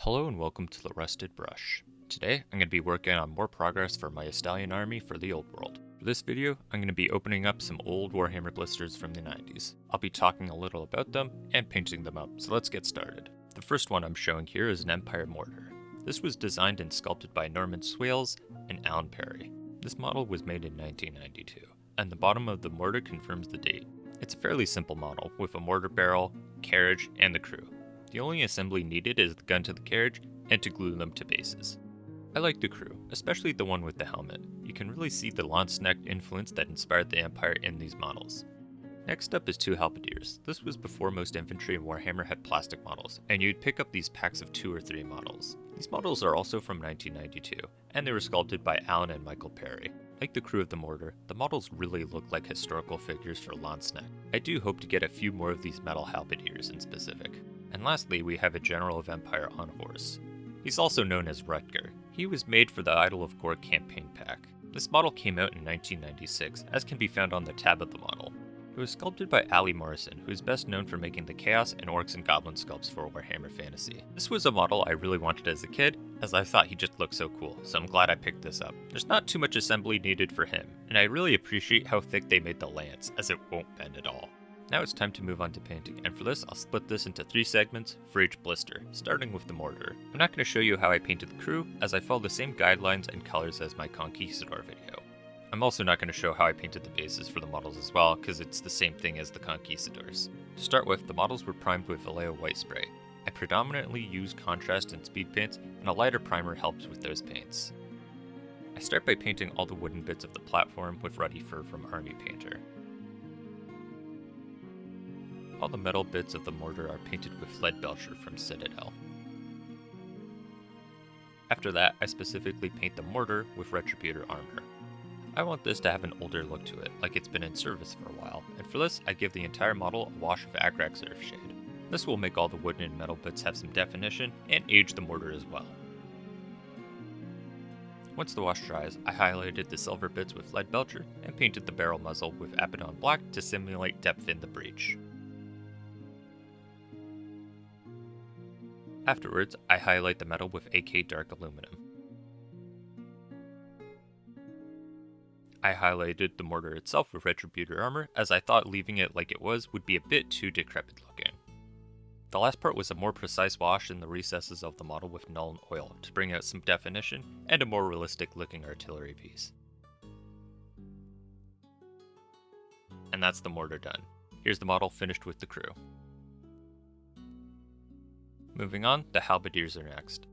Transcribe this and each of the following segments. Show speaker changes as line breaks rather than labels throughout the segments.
Hello and welcome to the Rusted Brush. Today I'm going to be working on more progress for my Estalian army for the old world. For this video, I'm going to be opening up some old Warhammer blisters from the 90s. I'll be talking a little about them and painting them up, so let's get started. The first one I'm showing here is an Empire Mortar. This was designed and sculpted by Norman Swales and Alan Perry. This model was made in 1992, and the bottom of the mortar confirms the date. It's a fairly simple model, with a mortar barrel, carriage, and the crew. The only assembly needed is the gun to the carriage and to glue them to bases. I like the crew, especially the one with the helmet. You can really see the launce-neck influence that inspired the Empire in these models. Next up is two halberdiers. This was before most infantry in Warhammer had plastic models, and you'd pick up these packs of 2 or 3 models. These models are also from 1992, and they were sculpted by Alan and Michael Perry. Like the crew of the mortar, the models really look like historical figures for launce-neck. I do hope to get a few more of these metal halberdiers in specific. And lastly, we have a General of Empire on horse. He's also known as Rutger. He was made for the Idol of Gore campaign pack. This model came out in 1996, as can be found on the tab of the model. It was sculpted by Ali Morrison, who is best known for making the Chaos and Orcs and Goblin sculpts for Warhammer Fantasy. This was a model I really wanted as a kid, as I thought he just looked so cool, so I'm glad I picked this up. There's not too much assembly needed for him, and I really appreciate how thick they made the lance, as it won't bend at all. Now it's time to move on to painting, and for this I'll split this into 3 segments for each blister, starting with the mortar. I'm not going to show you how I painted the crew, as I follow the same guidelines and colors as my Conquistador video. I'm also not going to show how I painted the bases for the models as well, because it's the same thing as the Conquistadors. To start with, the models were primed with Vallejo white spray. I predominantly use contrast and speed paints, and a lighter primer helps with those paints. I start by painting all the wooden bits of the platform with ruddy fur from Army Painter. All the metal bits of the mortar are painted with lead belcher from Citadel. After that, I specifically paint the mortar with Retributor armor. I want this to have an older look to it, like it's been in service for a while, and for this I give the entire model a wash of Agrax Earthshade. This will make all the wooden and metal bits have some definition, and age the mortar as well. Once the wash dries, I highlighted the silver bits with lead belcher, and painted the barrel muzzle with Abaddon black to simulate depth in the breech. Afterwards, I highlight the metal with AK Dark Aluminum. I highlighted the mortar itself with Retributor armor, as I thought leaving it like it was would be a bit too decrepit looking. The last part was a more precise wash in the recesses of the model with Nuln Oil to bring out some definition and a more realistic looking artillery piece. And that's the mortar done. Here's the model finished with the crew. Moving on, the halberdiers are next.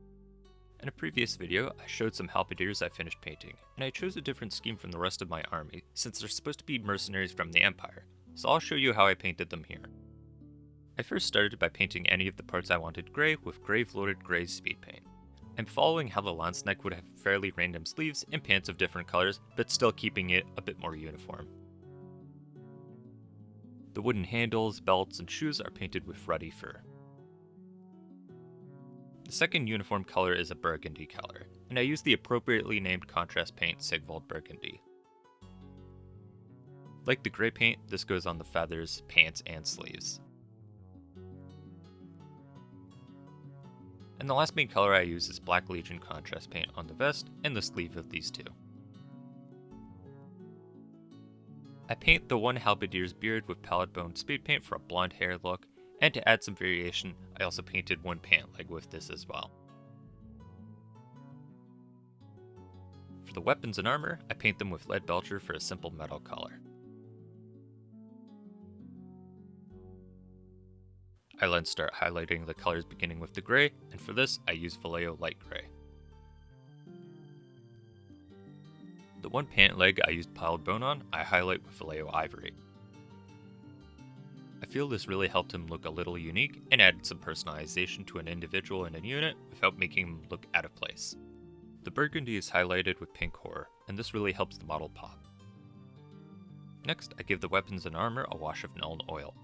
In a previous video, I showed some halberdiers I finished painting, and I chose a different scheme from the rest of my army since they're supposed to be mercenaries from the Empire, so I'll show you how I painted them here. I first started by painting any of the parts I wanted grey with grave-loaded grey speed paint. I'm following how the lance neck would have fairly random sleeves and pants of different colors, but still keeping it a bit more uniform. The wooden handles, belts, and shoes are painted with ruddy fur. The second uniform color is a burgundy color, and I use the appropriately named contrast paint Sigvald Burgundy. Like the grey paint, this goes on the feathers, pants, and sleeves. And the last main color I use is Black Legion contrast paint on the vest and the sleeve of these two. I paint the one halberdier's beard with pallid bone speed paint for a blonde hair look, and to add some variation, I also painted one pant leg with this as well. For the weapons and armor, I paint them with lead belcher for a simple metal color. I then start highlighting the colors beginning with the gray, and for this I use Vallejo light gray. The one pant leg I used pallid bone on, I highlight with Vallejo ivory. I feel this really helped him look a little unique and added some personalization to an individual in a unit without making him look out of place. The burgundy is highlighted with pink horror, and this really helps the model pop. Next, I give the weapons and armor a wash of Nuln Oil.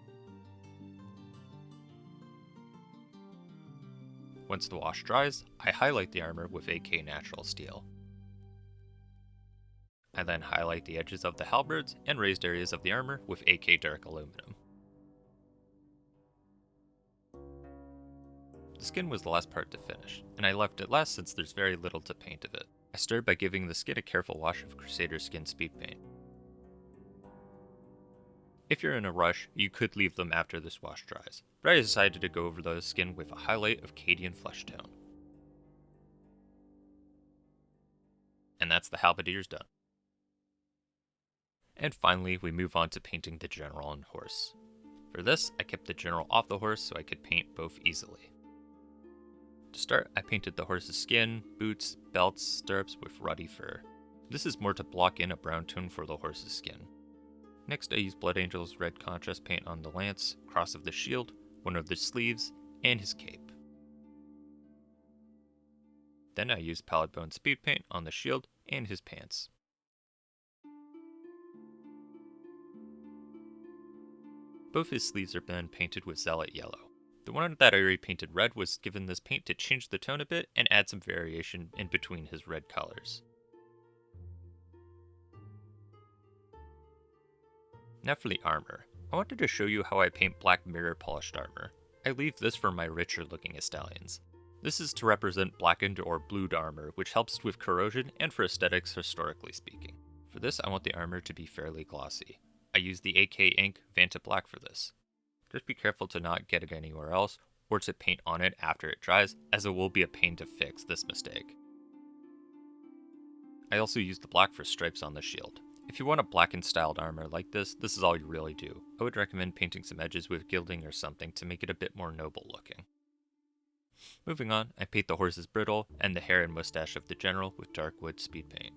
Once the wash dries, I highlight the armor with AK Natural Steel. I then highlight the edges of the halberds and raised areas of the armor with AK Dark Aluminum. The skin was the last part to finish, and I left it last since there's very little to paint of it. I started by giving the skin a careful wash of Crusader Skin Speed Paint. If you're in a rush, you could leave them after this wash dries, but I decided to go over the skin with a highlight of Cadian Flesh Tone. And that's the halberdiers done. And finally, we move on to painting the general and horse. For this, I kept the general off the horse so I could paint both easily. To start, I painted the horse's skin, boots, belts, stirrups with ruddy fur. This is more to block in a brown tone for the horse's skin. Next, I used Blood Angel's red contrast paint on the lance, cross of the shield, one of the sleeves, and his cape. Then I used Pallid Bone speed paint on the shield and his pants. Both his sleeves are then painted with Zealot Yellow. The one that I already painted red was given this paint to change the tone a bit and add some variation in between his red colors. Now for the armor. I wanted to show you how I paint black mirror polished armor. I leave this for my richer looking Estalians. This is to represent blackened or blued armor, which helps with corrosion and for aesthetics historically speaking. For this, I want the armor to be fairly glossy. I use the AK ink Vanta Black for this. Just be careful to not get it anywhere else, or to paint on it after it dries, as it will be a pain to fix this mistake. I also use the black for stripes on the shield. If you want a blackened styled armor like this is all you really do. I would recommend painting some edges with gilding or something to make it a bit more noble looking. Moving on, I paint the horse's bridle and the hair and mustache of the general with dark wood speed paint.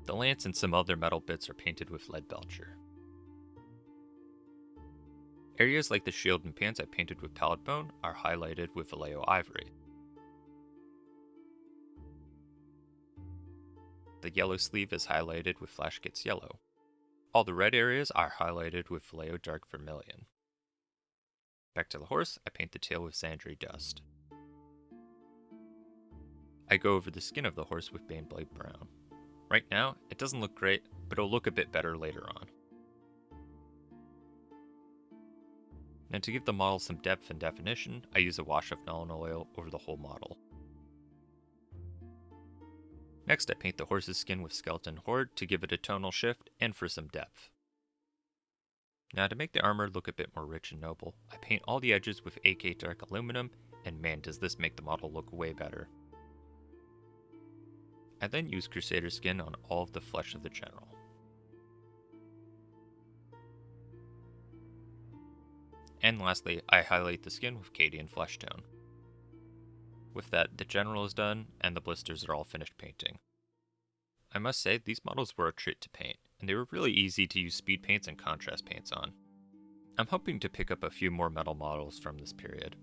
The lance and some other metal bits are painted with lead belcher. Areas like the shield and pants I painted with Pallid Bone are highlighted with Vallejo Ivory. The yellow sleeve is highlighted with Flash Gets Yellow. All the red areas are highlighted with Vallejo Dark Vermilion. Back to the horse, I paint the tail with Sandry Dust. I go over the skin of the horse with Baneblade Brown. Right now, it doesn't look great, but it'll look a bit better later on. Now to give the model some depth and definition, I use a wash of Nuln Oil over the whole model. Next, I paint the horse's skin with Skeleton Horde to give it a tonal shift and for some depth. Now to make the armor look a bit more rich and noble, I paint all the edges with AK Dark Aluminum, and man does this make the model look way better. I then use Crusader skin on all of the flesh of the general. And lastly, I highlight the skin with Cadian Flesh Tone. With that, the general is done, and the blisters are all finished painting. I must say, these models were a treat to paint, and they were really easy to use speed paints and contrast paints on. I'm hoping to pick up a few more metal models from this period.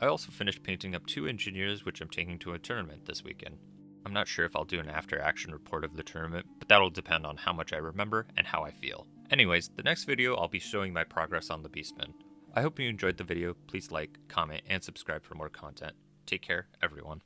I also finished painting up 2 engineers which I'm taking to a tournament this weekend. I'm not sure if I'll do an after-action report of the tournament, but that'll depend on how much I remember and how I feel. Anyways, the next video I'll be showing my progress on the Beastmen. I hope you enjoyed the video. Please like, comment, and subscribe for more content. Take care, everyone.